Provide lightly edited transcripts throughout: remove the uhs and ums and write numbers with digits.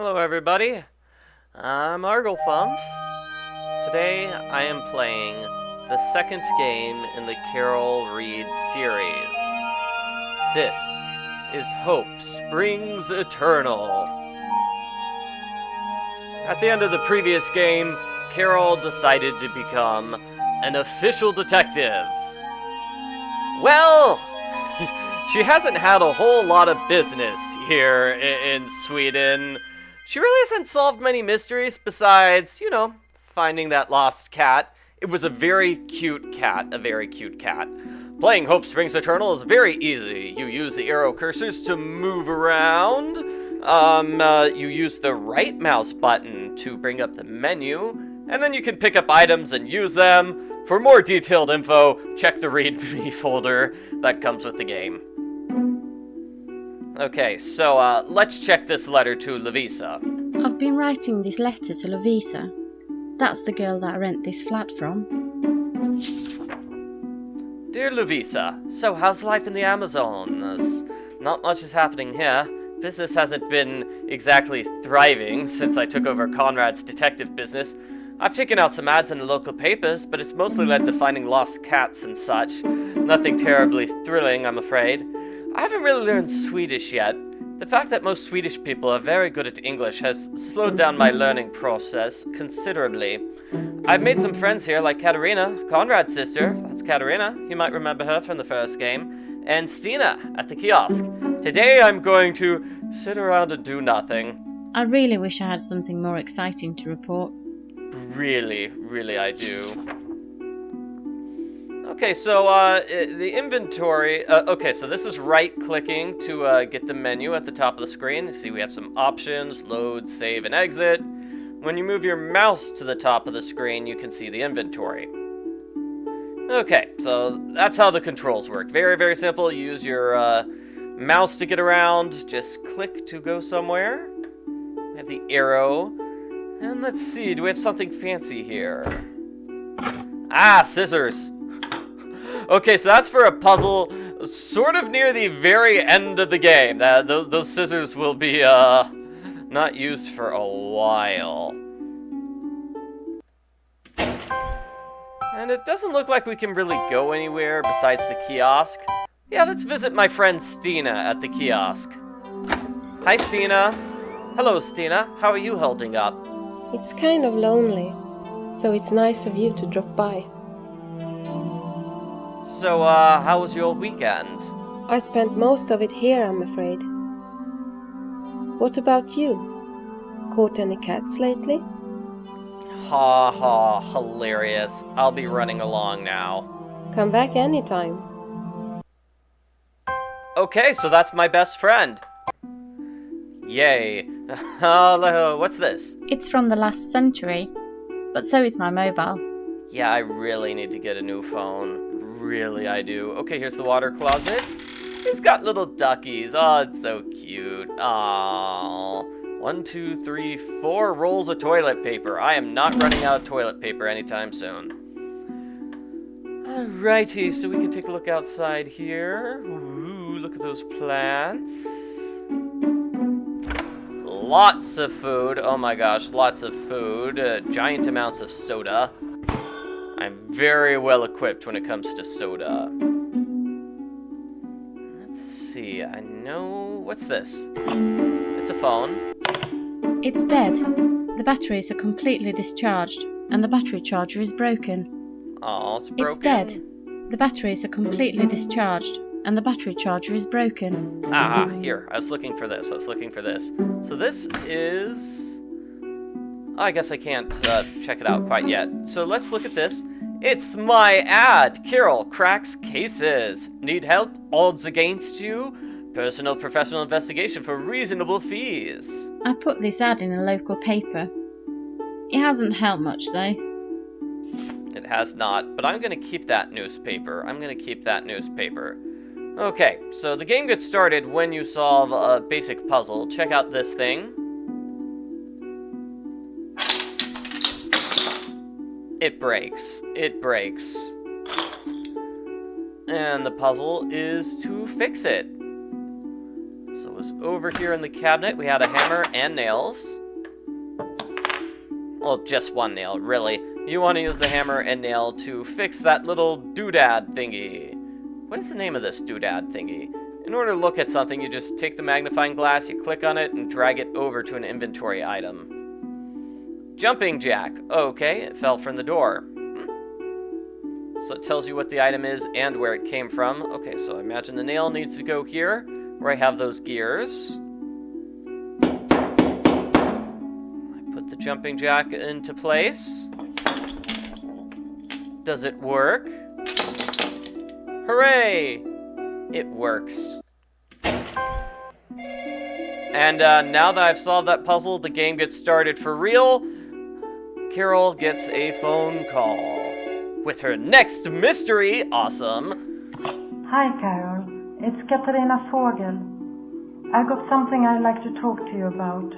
Hello everybody, I'm Arglefump. Today I am playing the second game in the Carol Reed series. This is Hope Springs Eternal. At the end of the previous game, Carol decided to become an official detective. Well, she hasn't had a whole lot of business here in Sweden. She really hasn't solved many mysteries besides, finding that lost cat. It was a very cute cat, Playing Hope Springs Eternal is very easy. You use the arrow cursors to move around. You use the right mouse button to bring up the menu, and then you can pick up items and use them. For more detailed info, check the README folder that comes with the game. Okay, so let's check this letter to Lovisa. I've been writing this letter to Lovisa. That's the girl that I rent this flat from. Dear Lovisa, so how's life in the Amazonas? Not much is happening here. Business hasn't been exactly thriving since I took over Conrad's detective business. I've taken out some ads in the local papers, but it's mostly led to finding lost cats and such. Nothing terribly thrilling, I'm afraid. I haven't really learned Swedish yet. The fact that most Swedish people are very good at English has slowed down my learning process considerably. I've made some friends here like Katarina, Conrad's sister, that's Katarina, you might remember her from the first game, and Stina at the kiosk. Today I'm going to sit around and do nothing. I really wish I had something more exciting to report. Really I do. Okay, so the inventory, so this is right-clicking to get the menu at the top of the screen. You see we have some options, load, save, and exit. When you move your mouse to the top of the screen, you can see the inventory. Okay, so that's how the controls work. Very simple. You use your mouse to get around. Just click to go somewhere. We have the arrow. And let's see, do we have something fancy here? Ah, scissors. Okay, so that's for a puzzle sort of near the very end of the game. Those scissors will be not used for a while. And it doesn't look like we can really go anywhere besides the kiosk. Yeah, let's visit my friend Stina at the kiosk. Hi, Stina. Hello, Stina. How are you holding up? It's kind of lonely, so it's nice of you to drop by. So, how was your weekend? I spent most of it here, I'm afraid. What about you? Caught any cats lately? Ha ha, hilarious. I'll be running along now. Come back anytime. Okay, so that's my best friend. Yay. What's this? It's from the last century, but so is my mobile. Yeah, I really need to get a new phone. Really, I do. Okay, here's the water closet. It's got little duckies. Oh, it's so cute. Aww. 1, 2, 3, 4 rolls of toilet paper. I am not running out of toilet paper anytime soon. Alrighty, so we can take a look outside here. Ooh, look at those plants. Lots of food. Oh my gosh, lots of food. Giant amounts of soda. I'm very well equipped when it comes to soda. Let's see, I know... What's this? It's a phone. It's dead. The batteries are completely discharged, and the battery charger is broken. Oh, it's broken? It's dead. The batteries are completely discharged, and the battery charger is broken. Ah, here. I was looking for this. So this is... I guess I can't check it out quite yet. So let's look at this. It's my ad. Carol cracks cases. Need help? Odds against you? Personal professional investigation for reasonable fees. I put this ad in a local paper. It hasn't helped much though. It has not, but I'm going to keep that newspaper. Okay, so the game gets started when you solve a basic puzzle. Check out this thing. It breaks. And the puzzle is to fix it. So was over here in the cabinet. We had a hammer and nails. Well, just one nail, really. You want to use the hammer and nail to fix that little doodad thingy. What is the name of this doodad thingy? In order to look at something, you just take the magnifying glass, you click on it, and drag it over to an inventory item. Jumping jack. Okay, it fell from the door. So it tells you what the item is and where it came from. Okay, so I imagine the nail needs to go here, where I have those gears. The jumping jack into place. Does it work? Hooray! It works. And now that I've solved that puzzle, the game gets started for real. Carol gets a phone call with her next mystery. Awesome. Hi, Carol. It's Katarina Vogel. I've got something I'd like to talk to you about.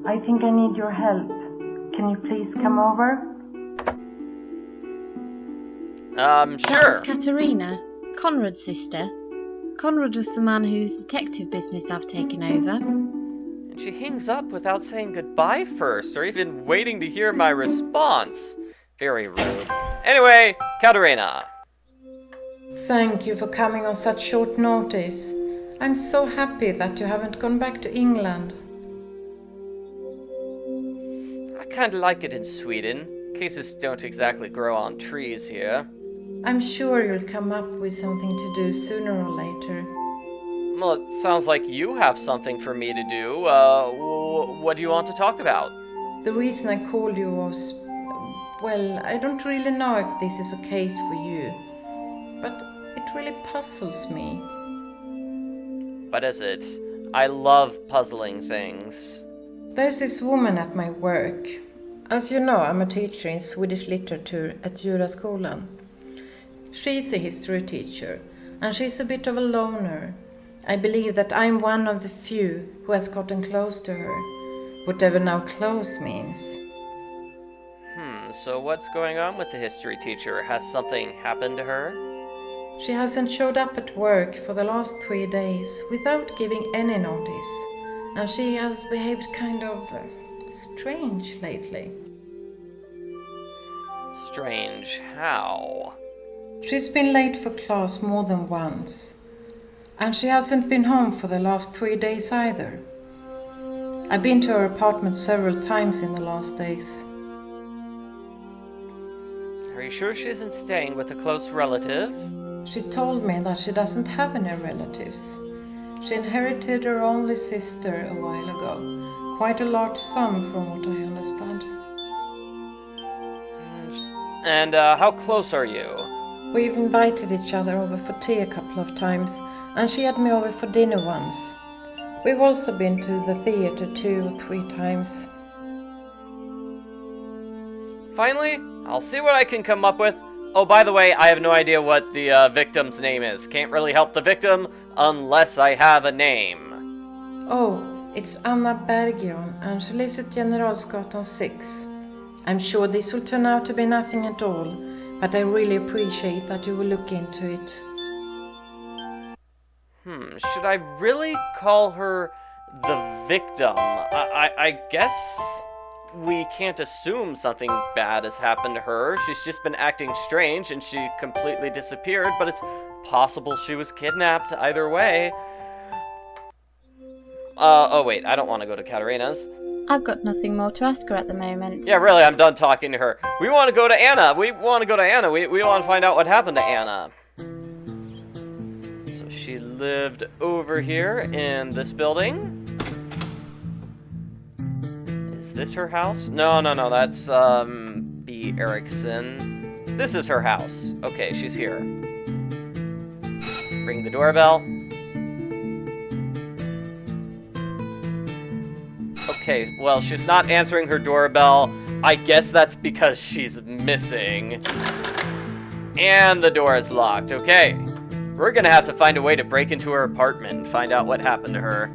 I think I need your help. Can you please come over? Sure. That's Katarina, Conrad's sister. Conrad was the man whose detective business I've taken over. And she hangs up without saying goodbye first, or even waiting to hear my response. Very rude. Anyway, Katarina. Thank you for coming on such short notice. I'm so happy that you haven't gone back to England. I kind of like it in Sweden. Cases don't exactly grow on trees here. I'm sure you'll come up with something to do sooner or later. Well, it sounds like you have something for me to do. What do you want to talk about? The reason I called you was, well, I don't really know if this is a case for you, but it really puzzles me. What is it? I love puzzling things. There's this woman at my work. As you know, I'm a teacher in Swedish literature at Djuraskolan. She's a history teacher, and she's a bit of a loner. I believe that I'm one of the few who has gotten close to her, whatever now close means. So what's going on with the history teacher? Has something happened to her? She hasn't showed up at work for the last 3 days without giving any notice, and she has behaved kind of strange lately. Strange. How? She's been late for class more than once, and she hasn't been home for the last 3 days either. I've been to her apartment several times in the last days. Are you sure she isn't staying with a close relative? She told me that she doesn't have any relatives. She inherited her only sister a while ago. Quite a large sum from what I understand. And how close are you? We've invited each other over for tea a couple of times, and she had me over for dinner once. We've also been to the theater 2 or 3 times. Finally, I'll see what I can come up with. Oh, by the way, I have no idea what the victim's name is. Can't really help the victim unless I have a name. Oh, it's Anna Bergion, and she lives at Generalsgatan 6. I'm sure this will turn out to be nothing at all, but I really appreciate that you will look into it. Should I really call her the victim? I guess we can't assume something bad has happened to her. She's just been acting strange and she completely disappeared, but it's possible she was kidnapped either way. Oh wait, I don't want to go to Katarina's. I've got nothing more to ask her at the moment. Yeah, really, I'm done talking to her. We want to go to Anna. We want to find out what happened to Anna. So she lived over here in this building. Is this her house? No, that's, B. Erickson. This is her house. Okay, she's here. Ring the doorbell. Okay, well, she's not answering her doorbell. I guess that's because she's missing. And the door is locked. Okay. We're gonna have to find a way to break into her apartment and find out what happened to her.